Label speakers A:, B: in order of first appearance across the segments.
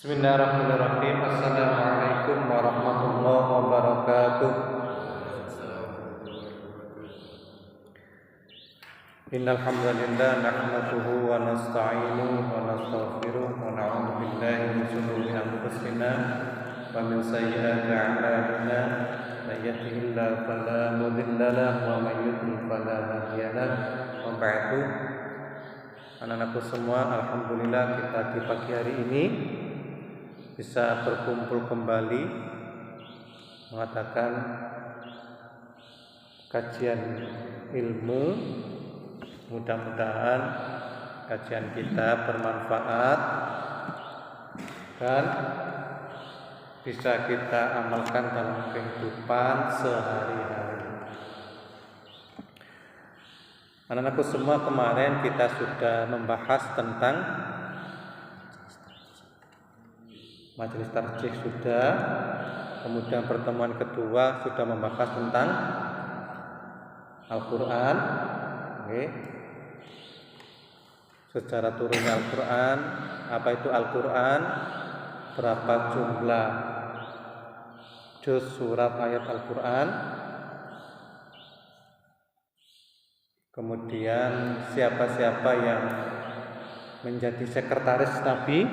A: Bismillahirrahmanirrahim. Assalamualaikum warahmatullahi wabarakatuh. Innal hamdalillah nahmaduhu wa nasta'inuhu wa nastaghfiruh wa na'udzu billahi min shururi anfusina wa min sayyiati a'malina. May yahdihillahu fala mudilla lahu wa may yudlil fala hadiya lahu. Wa ba'du. Anak-anakku semua, alhamdulillah kita di pagi hari ini bisa berkumpul kembali mengadakan kajian ilmu. Mudah-mudahan kajian kita bermanfaat dan bisa kita amalkan dalam kehidupan sehari-hari. Anak-anakku semua, kemarin kita sudah membahas tentang majelis tarjih sudah, kemudian pertemuan kedua sudah membahas tentang Al-Quran. Sejarah turunnya Al-Quran, apa itu Al-Quran, berapa jumlah juz surat ayat Al-Quran, kemudian siapa-siapa yang menjadi sekretaris Nabi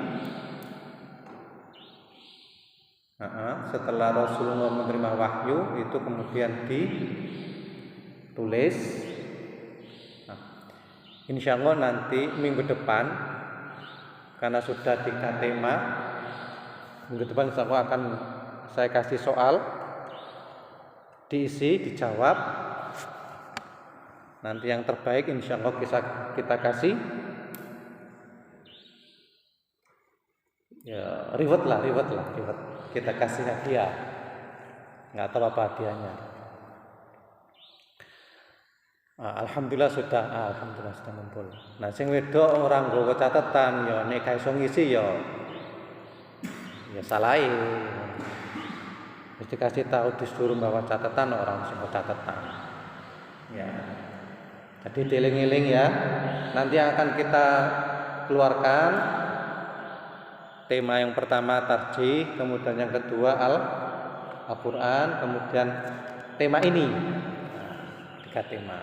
A: setelah Rasulullah menerima wahyu, itu kemudian ditulis. Insya Allah nanti minggu depan, karena sudah 3 tema, minggu depan insya Allah akan saya kasih soal, diisi, dijawab. Nanti yang terbaik insya Allah kita kasih ya, reward. Kita kasih hadiah, nggak tahu apa hadiahnya. Alhamdulillah sudah ngumpul. Nah, sing wedok orang nggawa catatan ya nek gak iso ngisi ya salahe. Mesti kasih tahu, disuruh bawa catatan, orang sing catatan. Ya. Jadi dieling-eling ya. Nanti akan kita keluarkan tema yang pertama tarjih, kemudian yang kedua Al-Quran, kemudian tema ini. 3 tema.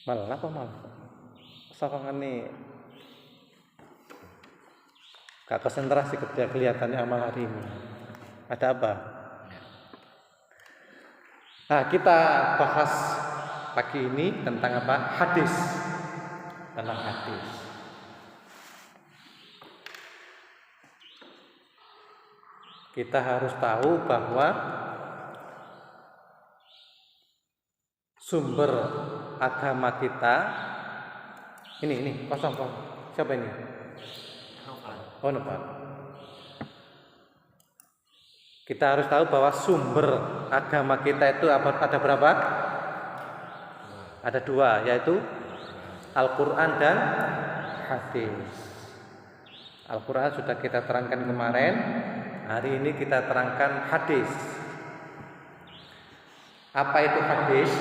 A: Malah sokongan nih gak konsentrasi ketika kelihatannya amal hari ini. Ada apa? Nah, kita bahas pagi ini tentang apa? Hadis. Tentang hadis. Kita harus tahu bahwa sumber agama kita ini kosong. Siapa ini? Oh, Nopal. Kita harus tahu bahwa sumber agama kita itu ada berapa? Ada 2, yaitu Al-Quran dan hadis. Al-Quran sudah kita terangkan kemarin. Hari ini kita terangkan hadis. Apa itu hadis?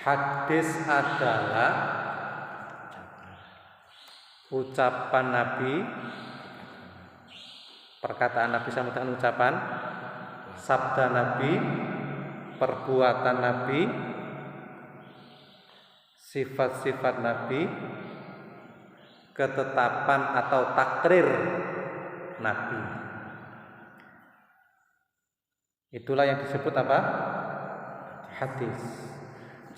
A: Hadis adalah ucapan Nabi, perkataan Nabi sama dengan ucapan, sabda Nabi, perbuatan Nabi, sifat-sifat Nabi, ketetapan atau takrir Nabi. Itulah yang disebut apa? Hadis.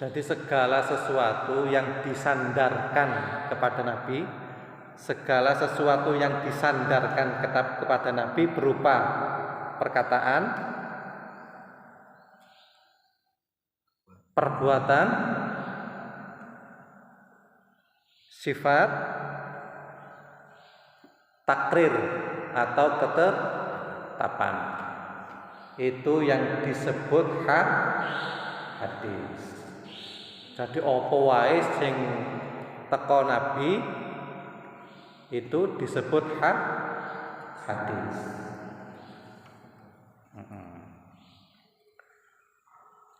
A: Jadi segala sesuatu yang disandarkan kepada Nabi, segala sesuatu yang disandarkan kepada Nabi berupa perkataan, perbuatan, sifat, takrir atau ketetapan. Itu yang disebut hadis. Jadi apa wae sing teko Nabi itu disebut hadis.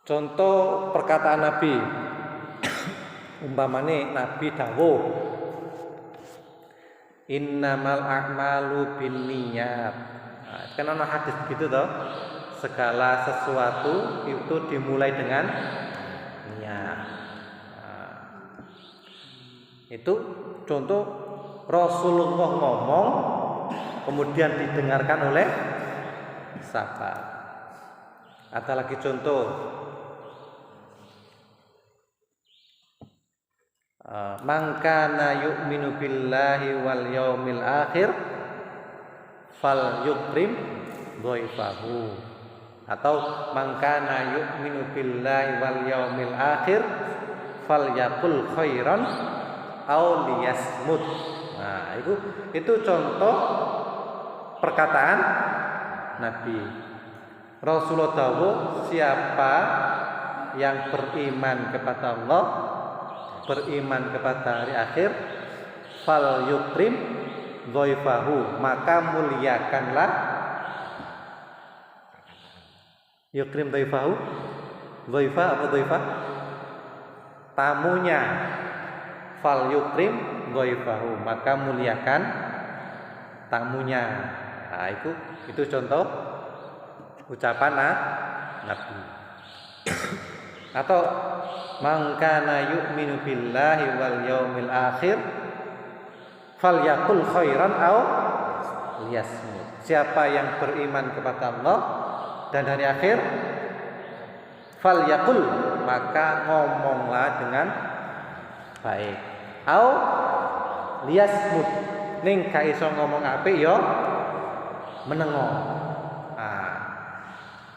A: Contoh perkataan Nabi, umpamane Nabi dawuh, innamal a'malu binniyat. Nah, kan ana hadis begitu toh. Segala sesuatu itu dimulai dengan niat. Nah, itu contoh Rasulullah ngomong kemudian didengarkan oleh sahabat. Ada lagi contoh man kana yu'minu billahi wal yaumil akhir fal yukrim dhaifahu, atau man kana yu'minu billahi wal yaumil akhir fal yaqul khairan aw liyasmut. Nah, itu contoh perkataan Nabi. Rasulullah dawuh, siapa yang beriman kepada Allah, beriman kepada hari akhir, fal yukrim dhaifahu, maka muliakanlah. Yukrim dhaifahu, dhaifa apa dhaifah? Tamunya. Fal yukrim dhaifahu, maka muliakan tamunya. Nah, itu contoh ucapan Nabi. Atau man kana yu'minu billahi wal yaumil akhir falyaqul khairan aw liyasmut. Siapa yang beriman kepada Allah dan hari akhir, falyaqul, maka ngomonglah dengan baik, aw liyasmut, ning gak iso ngomong apik yo menengo. Nah,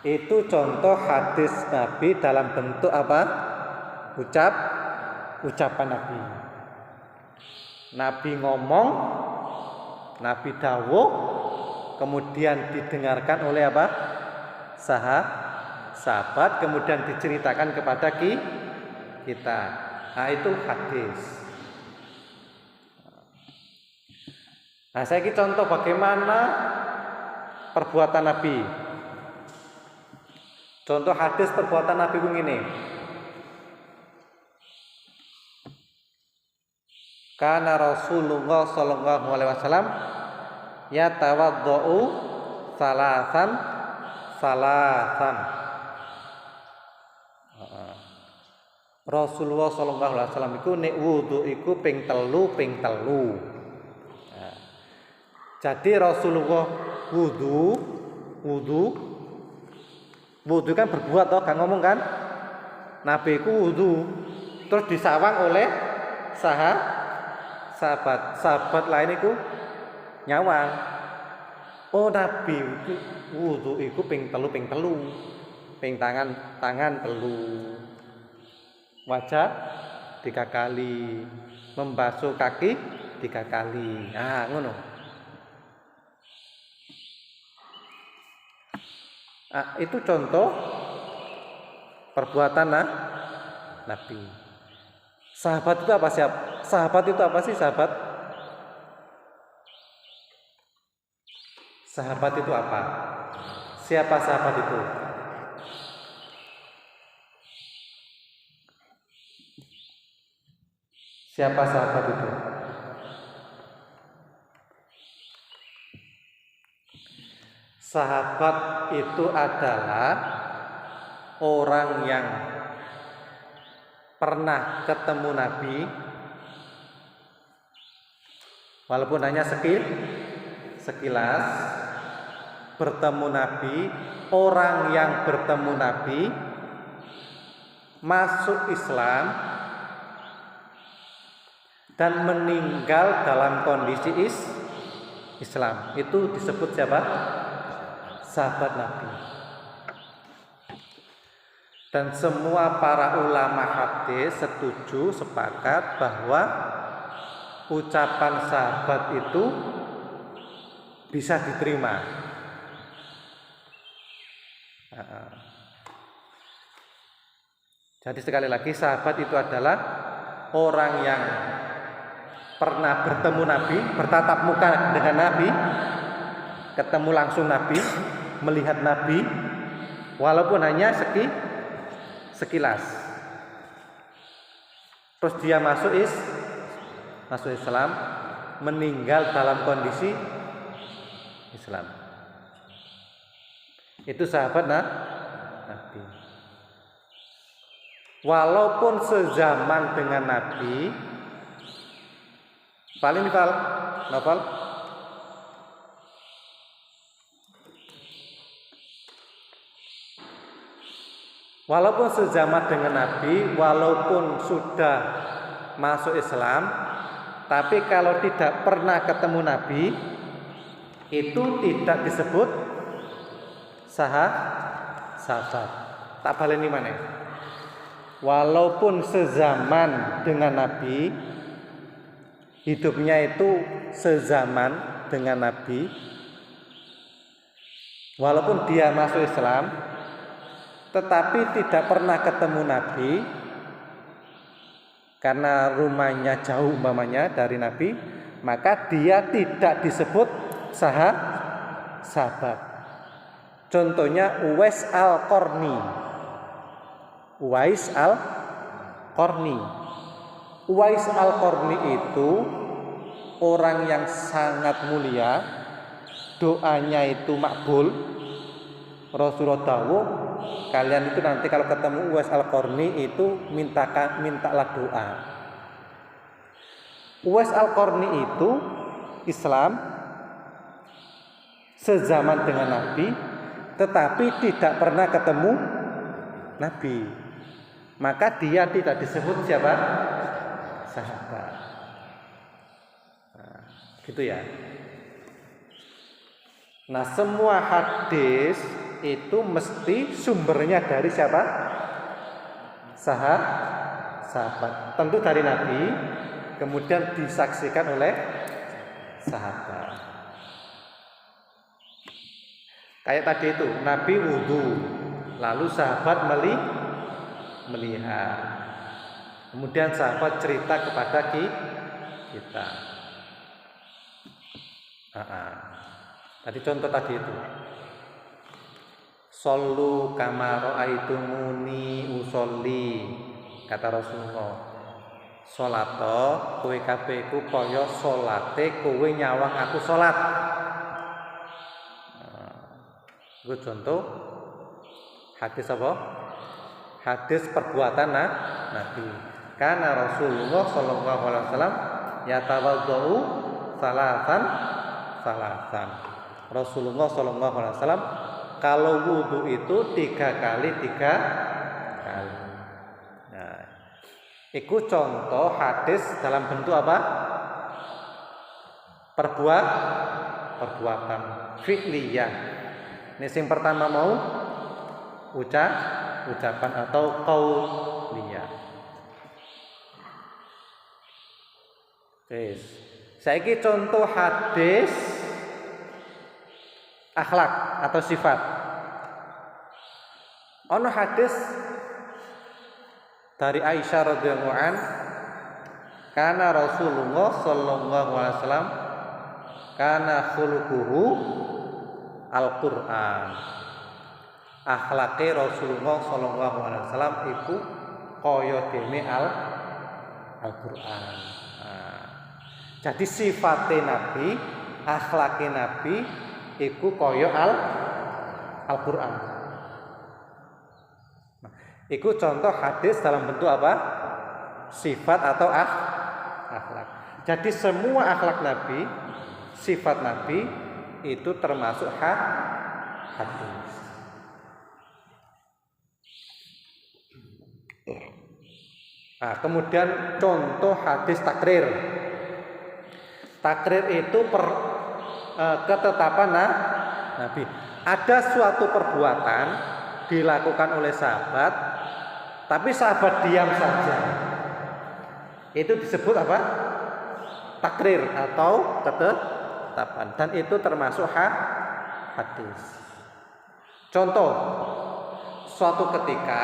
A: itu contoh hadis Nabi dalam bentuk apa? Ucapan Nabi. Nabi ngomong, Nabi dawuh, kemudian didengarkan oleh apa? Sahabat, kemudian diceritakan kepada kita. Nah, itu hadis. Nah, saya ini contoh bagaimana perbuatan Nabi. Contoh hadis perbuatan Nabi begini. Kana Rasulullah sallallahu alaihi wasallam yatawaddau salasan. Rasulullah sallallahu alaihi wasallam iku nek wudu iku ping telu. Nah, jadi Rasulullah wudu kan berbuat toh, kan ngomong kan? Nabi iku wudu terus disawang oleh sahabat lain iku nyawang. Oh, Nabi iku wudu iku ping telu. Ping tangan telu. Wajah 3 kali, membasuh kaki 3 kali. Nah, ngono. Nah, itu contoh perbuatan Nabi. Sahabat itu apa sih? Sahabat itu apa sih? Sahabat itu apa? Siapa sahabat itu? Siapa sahabat itu? Sahabat itu adalah orang yang pernah ketemu Nabi, walaupun hanya sekilas bertemu Nabi, orang yang bertemu Nabi masuk Islam dan meninggal dalam kondisi Islam. Itu disebut siapa? Sahabat Nabi. Dan semua para ulama hadis sepakat bahwa ucapan sahabat itu bisa diterima. Jadi sekali lagi, sahabat itu adalah orang yang pernah bertemu Nabi, bertatap muka dengan Nabi, ketemu langsung Nabi, melihat Nabi, walaupun hanya sekilas. Terus dia masuk Islam meninggal dalam kondisi Islam. Itu sahabat Nabi. Walaupun sezaman dengan Nabi, paling Novel. Walaupun sezaman dengan Nabi, walaupun sudah masuk Islam, tapi kalau tidak pernah ketemu Nabi, itu tidak disebut sahabat. Tak baleni maneh. Walaupun sezaman dengan Nabi, hidupnya itu sezaman dengan Nabi, walaupun dia masuk Islam, tetapi tidak pernah ketemu Nabi karena rumahnya jauh umpamanya dari Nabi, maka dia tidak disebut sahabat. Contohnya Uwais Al-Qarni. Uwais Al-Qarni itu orang yang sangat mulia, doanya itu makbul. Rasulullah dawuh, kalian itu nanti kalau ketemu Uwais Al-Qarni itu mintalah doa. Uwais Al-Qarni itu Islam sezaman dengan Nabi, tetapi tidak pernah ketemu Nabi. Maka dia tidak disebut siapa? Sahabat. Nah, gitu ya. Nah, semua hadis itu mesti sumbernya dari siapa? Sahabat. Tentu dari Nabi, kemudian disaksikan oleh sahabat. Kayak tadi itu, Nabi wudu, lalu sahabat melihat. Kemudian sahabat cerita kepada kita. Tadi contoh tadi itu. Shollu kama ra'aitumuni usolli, kata Rasulullah. Salato kowe kabeh iku kaya salate kowe nyawang aku salat. Itu contoh hadis apa? Hadis perbuatan Nabi. Karena Rasulullah sallallahu alaihi wasallam yatawaddu salasan. Rasulullah sallallahu alaihi wasallam kalau wudu itu 3 kali. Nah, itu contoh hadis dalam bentuk apa? Perbuatan fi'liyah. Ini yang pertama mau ucapan atau qauliyah. Saiki contoh hadis akhlak atau sifat. Ono hadis dari Aisyah radhiyallahu an, kana Rasulullah sallallahu alaihi wasallam kana khuluquhu Al-Qur'an. Akhlake Rasulullah sallallahu alaihi wasallam iku kaya dene Al-Qur'an. Jadi sifatnya Nabi, akhlaknya Nabi iku kaya Al-Qur'an. Iku contoh hadis dalam bentuk apa? Sifat atau akhlak. Jadi semua akhlak Nabi, sifat Nabi itu termasuk hadis. Nah, kemudian contoh hadis takrir. Takrir itu ketetapan Nabi. Ada suatu perbuatan dilakukan oleh sahabat, tapi sahabat diam saja. Itu disebut apa? Takrir atau ketetapan. Dan itu termasuk hadis. Contoh, suatu ketika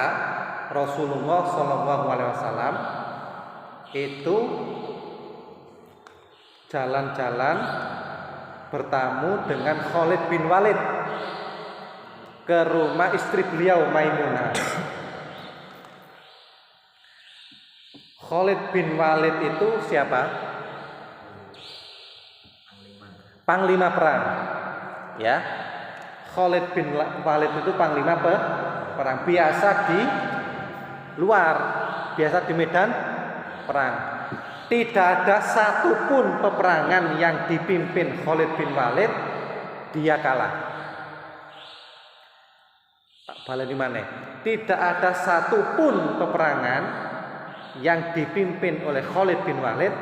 A: Rasulullah SAW itu jalan-jalan bertamu dengan Khalid bin Walid ke rumah istri beliau Maimunah. Khalid bin Walid itu siapa? panglima perang. Ya. Khalid bin Walid itu panglima perang, biasa di luar, biasa di medan perang. Tidak ada satupun peperangan yang dipimpin Khalid bin Walid dia kalah. Balik di mana? Tidak ada satupun peperangan yang dipimpin oleh Khalid bin Walid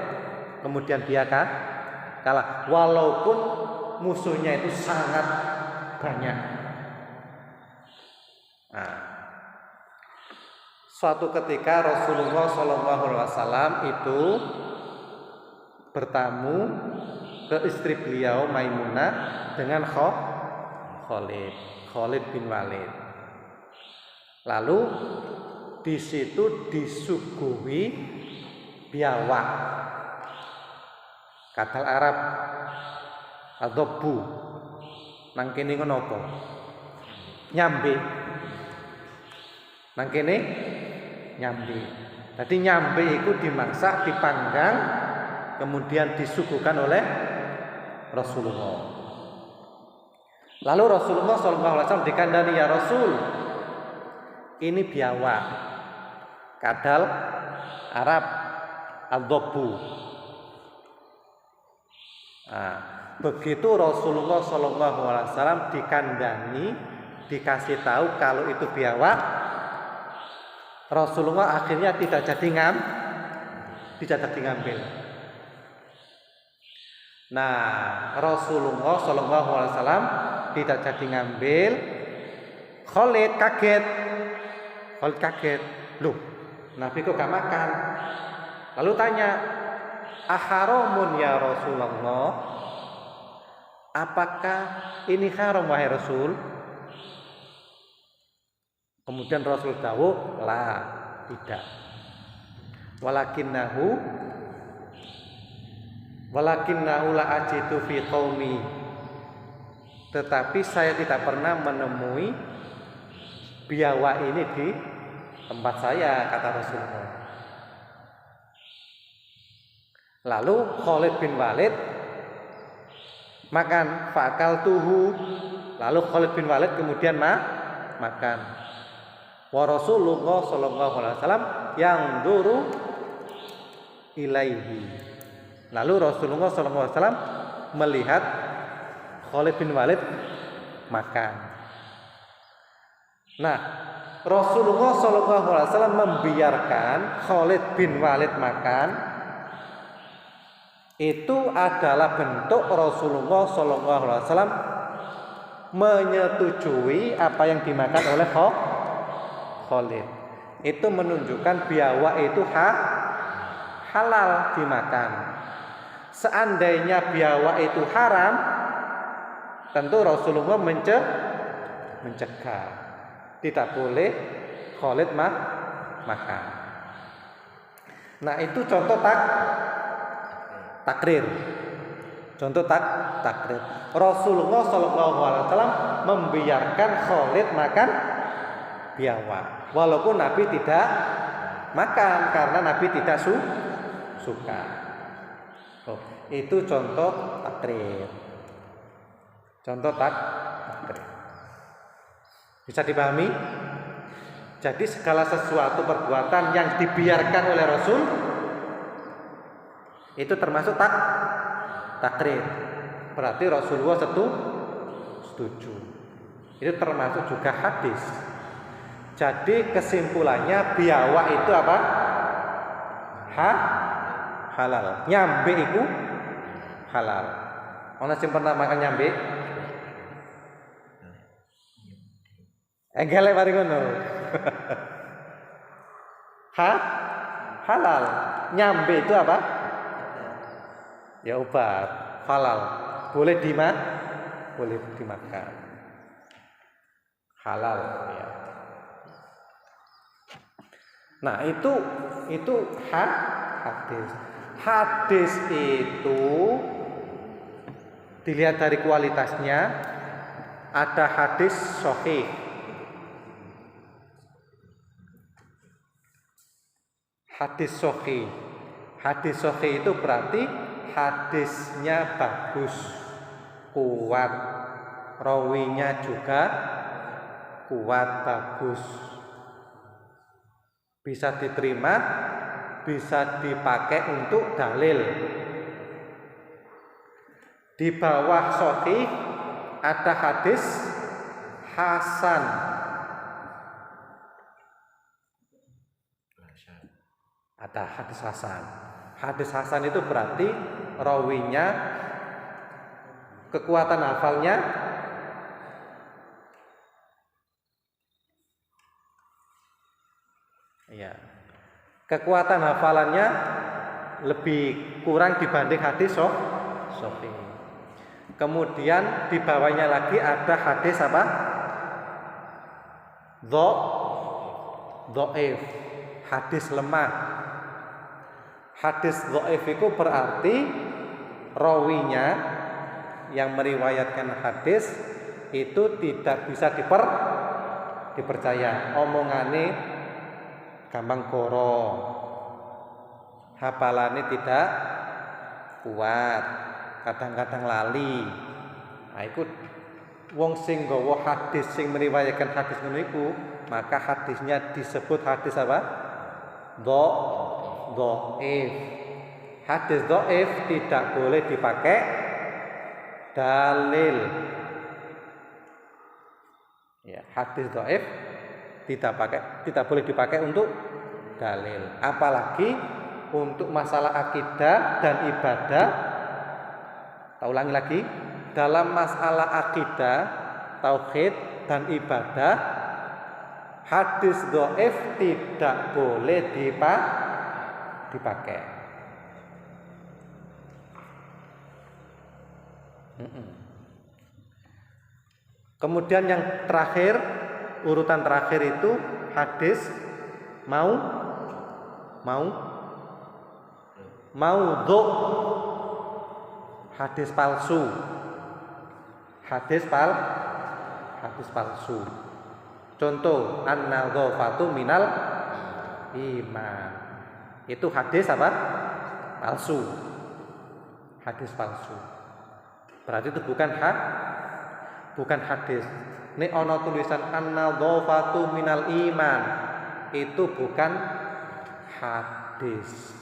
A: kemudian dia kalah, walaupun musuhnya itu sangat banyak. Nah, suatu ketika Rasulullah SAW itu bertamu ke istri beliau Maimunah dengan Khalid bin Walid. Lalu di situ disuguhi biawak, kadal Arab adobbu, nang kene ngono apa? Nyambe. Nang kene nyambe. Jadi nyambe itu dimasak, dipanggang, kemudian disuguhkan oleh Rasulullah. Lalu Rasulullah SAW dikandani, ya Rasul, ini biawak, kadal Arab adobbu. Nah, begitu Rasulullah SAW dikandani, dikasih tahu kalau itu biawak, Rasulullah akhirnya tidak jadi ngambil. Nah, Rasulullah SAW tidak jadi ngambil. Khalid kaget. Loh, Nabi kok gak makan? Lalu tanya, aharamun ya Rasulullah, apakah ini haram wahai Rasul? Kemudian Rasul dawuh, la, tidak. Walakinnahu la ajidu fi qaumi. Tetapi saya tidak pernah menemui biawak ini di tempat saya, kata Rasulullah. Lalu Khalid bin Walid makan, fakal tuhu. Lalu Khalid bin Walid kemudian makan. Wa Rasulullah SAW yang duru ilaihi. Lalu Rasulullah SAW melihat Khalid bin Walid makan. Nah, Rasulullah SAW membiarkan Khalid bin Walid makan. Itu adalah bentuk Rasulullah SAW menyetujui apa yang dimakan oleh Khalid. Itu menunjukkan biawak itu halal dimakan. Seandainya biawak itu haram, tentu Rasulullah mencegah. Tidak boleh Khalid makan. Nah, itu contoh takrir. Contoh takrir. Rasulullah SAW membiarkan Khalid makan biawak, walaupun Nabi tidak makan karena Nabi tidak suka. Oh, itu contoh takrir. Contoh takrir. Bisa dipahami? Jadi segala sesuatu perbuatan yang dibiarkan oleh Rasul itu termasuk takrir. Berarti Rasulullah setuju. Itu termasuk juga hadis. Jadi kesimpulannya biawak itu apa? Halal. Nyambe itu halal. Ana sing pernah makan nyambe? Enggale mari ngono. Halal. Nyambe itu apa? Ya obat, halal. Boleh dimakan. Halal ya. Nah, itu hadis. Hadis itu dilihat dari kualitasnya, ada hadis sahih. Hadis sahih itu berarti hadisnya bagus. kuat, rawinya juga kuat, bagus, bisa diterima, bisa dipakai untuk dalil. Di bawah sahih ada hadis hasan. Ada hadis hasan. Hadis hasan itu berarti rawinya, kekuatan hafalnya kekuatan hafalannya lebih kurang dibanding hadis sahih. Kemudian di bawahnya lagi ada hadis apa? Dhaif, hadis lemah. Hadis dhaif itu berarti rawinya yang meriwayatkan hadis itu tidak bisa dipercaya. Omongane gampang goro, hafalane tidak kuat, kadang-kadang lali. Nah, iku wong sing nggawa hadis, sing meriwayatkan hadis ngono iku, maka hadisnya disebut hadis apa? Dhaif. Hadis dhaif tidak boleh dipakai dalil. Ya, hadis dhaif tidak boleh dipakai untuk dalil. Apalagi untuk masalah akidah dan ibadah. Tak ulangi lagi, dalam masalah akidah, tauhid dan ibadah, hadis dhaif tidak boleh dipakai. Kemudian yang terakhir, urutan terakhir itu hadis maudhu, hadis palsu. Hadis palsu. Contoh, an-nadhafatu minal iman. Itu hadis apa? Palsu. Hadis palsu. Berarti itu bukan hadis. Ini ono tulisan an-nadhafatu minal iman. Itu bukan hadis.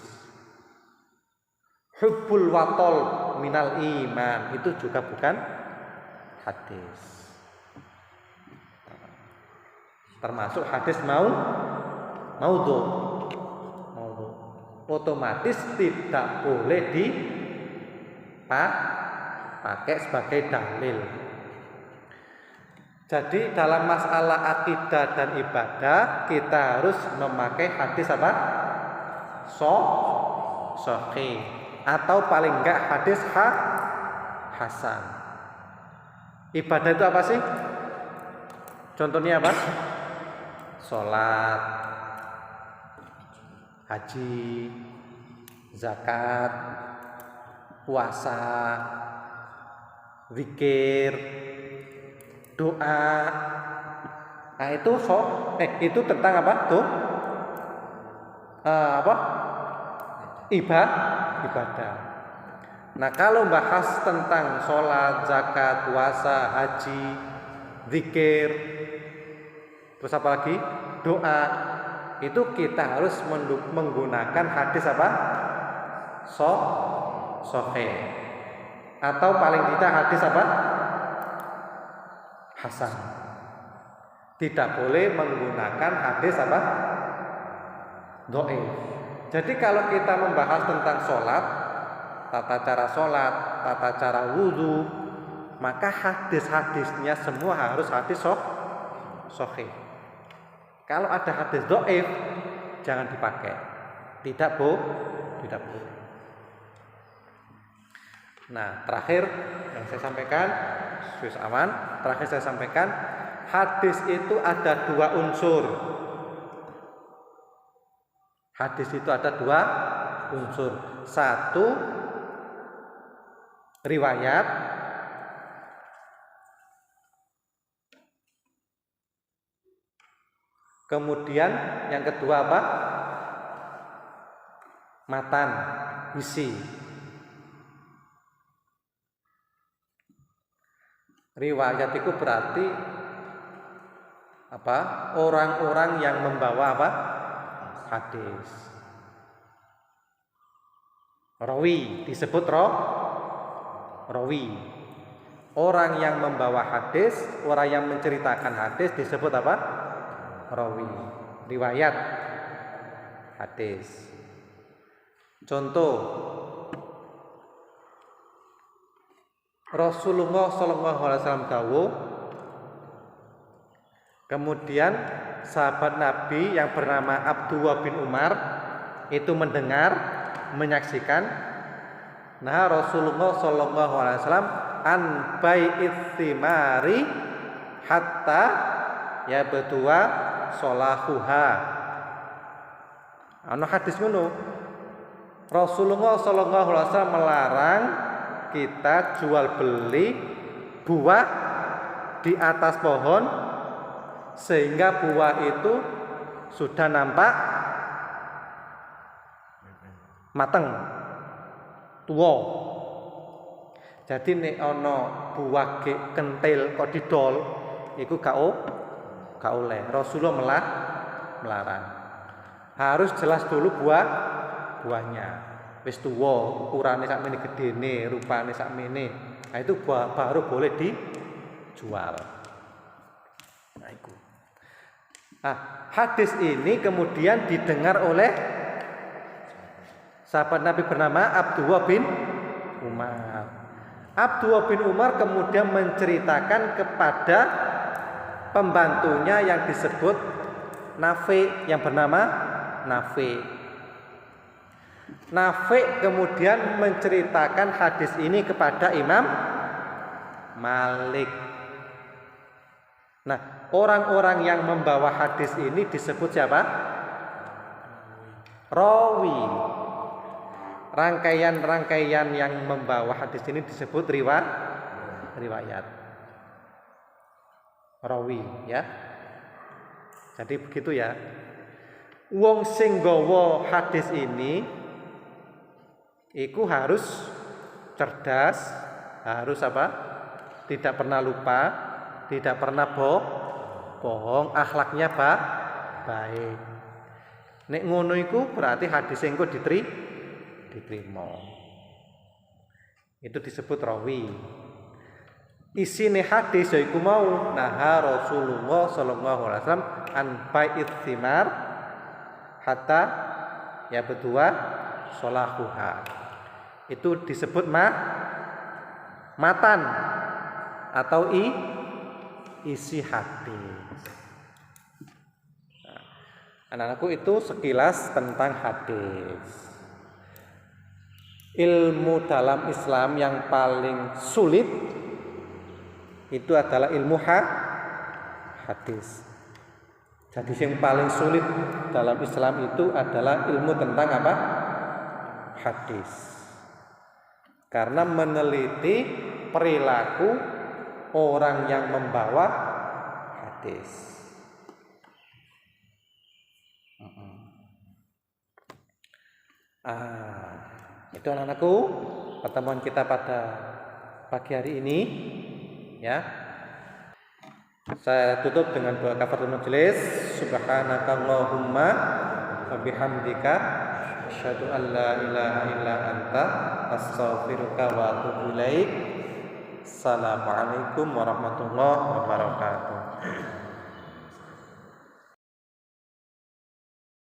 A: Hubbul watol minal iman. Itu juga bukan hadis. Termasuk hadis maudhu. Otomatis tidak boleh dipakai sebagai dalil. Jadi dalam masalah akidah dan ibadah kita harus memakai hadis apa? Sahih, atau paling enggak hadis hasan. Ibadah itu apa sih? Contohnya apa? Sholat, haji, zakat, puasa, zikir, doa. Nah itu tentang apa tuh? Ibadah. Nah kalau bahas tentang sholat, zakat, puasa, haji, zikir, terus apa lagi? Doa. Itu kita harus menggunakan hadis apa? Sahih. Atau paling tidak hadis apa? Hasan. Tidak boleh menggunakan hadis apa? Dhaif. Jadi kalau kita membahas tentang sholat, tata cara sholat, tata cara wudhu, maka hadis-hadisnya semua harus hadis sahih. Kalau ada hadis dhaif, jangan dipakai. Tidak boleh. Nah, terakhir yang saya sampaikan, Swiss aman. Terakhir saya sampaikan, hadis itu ada dua unsur. Hadis itu ada dua unsur. Satu, riwayat. Kemudian yang kedua apa? Matan, isi. Riwayat itu berarti apa? Orang-orang yang membawa apa? Hadis. Rawi disebut rawi. Orang yang membawa hadis, orang yang menceritakan hadis disebut apa? Rawi. Riwayat hadis. Contoh, Rasulullah SAW dawuh, kemudian sahabat Nabi yang bernama Abdullah bin Umar itu mendengar, menyaksikan, nah Rasulullah SAW an bai'its thimari hatta ya berdua solahuha. Anu hadis ngono. Rasulullah SAW melarang kita jual beli buah di atas pohon sehingga buah itu sudah nampak mateng, tua. Jadi nek ana buah kentil kok didol iku gak oleh. Rasulullah melarang. Harus jelas dulu buahnya. Wis tuwa, ukurane sakmene gedene, rupane sakmene. Nah itu baru boleh dijual. Nah itu. Nah, hadis ini kemudian didengar oleh sahabat Nabi bernama Abdullah bin Umar. Abdullah bin Umar kemudian menceritakan kepada pembantunya yang disebut Nafi, yang bernama Nafi. Nafi kemudian menceritakan hadis ini kepada Imam Malik. Nah, orang-orang yang membawa hadis ini disebut siapa? Rawi. Rangkaian-rangkaian yang membawa hadis ini disebut riwayat. Rawi, ya. Jadi begitu ya. Wong sing nggawa hadis ini iku harus cerdas, harus apa? Tidak pernah lupa, tidak pernah bohong, akhlaknya baik. Nek ngono iku berarti hadis engko diterima. Itu disebut rawi. Isine hadis yaiku mau naha Rasulullah sallallahu alaihi wasallam an bai'its thimar hatta ya berdua solahuha. Itu disebut matan atau isi hadis. Nah, anak-anakku itu sekilas tentang hadis. Ilmu dalam Islam yang paling sulit itu adalah ilmu hadis. Jadi yang paling sulit dalam Islam itu adalah ilmu tentang apa? Hadis. Karena meneliti perilaku orang yang membawa hadis. Itu anak-anakku pertemuan kita pada pagi hari ini, ya. Saya tutup dengan doa kafaratul majelis. Subhanakallahumma wa bihamdika asyhadu an la ilaha illa anta astaghfiruka wa atubu ilaik. Assalamualaikum warahmatullahi wabarakatuh.